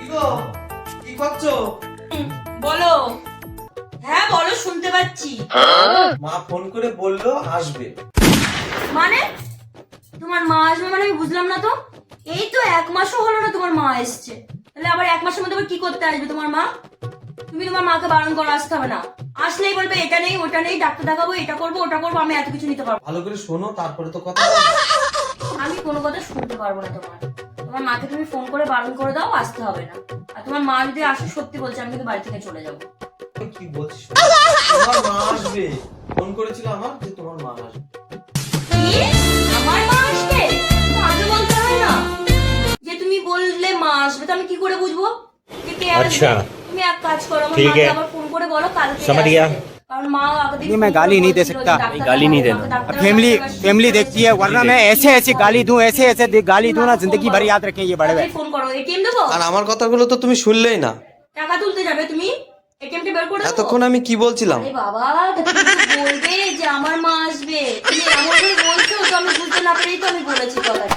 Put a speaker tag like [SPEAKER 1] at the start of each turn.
[SPEAKER 1] কি গো, কি করছো?
[SPEAKER 2] বলো। হ্যাঁ বলো, শুনতে পাচ্ছি।
[SPEAKER 1] মা ফোন করে বললো আসবে।
[SPEAKER 2] মানে তোমার মা আসবে মানে আমি বুঝলাম না তো। এই তো 1 মাসও হলো না তোমার মা এসছে, তাহলে আবার 1 মাসের মধ্যে আবার কি করতে আসবে তোমার মা? তুমি তোমার মাকে বারণ করে আসতে হবে না। আসলেই বলবে এটা নেই ওটা নেই, ডাক্তার দেখাবো, এটা করবো ওটা করবো, আমি এত কিছু নিতে পারবো না।
[SPEAKER 1] ভালো করে শোনো, তারপরে তো কথা বলবো।
[SPEAKER 2] আমি কোনো কথা শুনতে পারবো না তোমার। তোমার মাকে তুমি ফোন করে বারণ করে দাও, আসতে হবে না। আর তোমার মা যদি আসে, সত্যি বলছে, আমি কিন্তু বাড়ি থেকে চলে যাবো।
[SPEAKER 1] তুমি কি বলছিস? তোমার মা আসবে, ফোন করেছিল আমার যে তোমার মা আসবে।
[SPEAKER 2] কি? আমার মা আসবে? তো আগে বলতে হয় না যে তুমি বললে মা আসবে, তো আমি কি করে বুঝবো যে কে আসবে?
[SPEAKER 3] আচ্ছা।
[SPEAKER 2] তুমি এক কাজ করো, আমার
[SPEAKER 3] ঠিক
[SPEAKER 2] মাকে
[SPEAKER 3] है।
[SPEAKER 2] আবার ফোন করে বলো কালকে
[SPEAKER 3] समझ गया।
[SPEAKER 2] আসতে। কারণ মা আগে
[SPEAKER 4] नहीं, मैं गाली नहीं दे सकता।
[SPEAKER 3] गाली नहीं देना।
[SPEAKER 4] फैमिली फैमिली देखती है, वरना मैं ऐसे ऐसे गाली दूं, ऐसे ऐसे गाली दूं ना, जिंदगी भर याद रखें ये बड़े भाई।
[SPEAKER 2] ফোন করো, এটিএম দেবো।
[SPEAKER 1] আর আমার কথাগুলো তো তুমি শুনলেই না।
[SPEAKER 2] টাকা তুলতে যাবে তুমি, এটিএমটা বের করে দেবো।
[SPEAKER 1] এতক্ষণ আমি কি বলছিলাম?
[SPEAKER 2] আরে বাবা, তা তুমি তো বলবে যে আমার মা আসবে, তুমি এমন করে বলছো তো আমি বুঝতে না পেরেই তো আমি বলেছি কথাটা।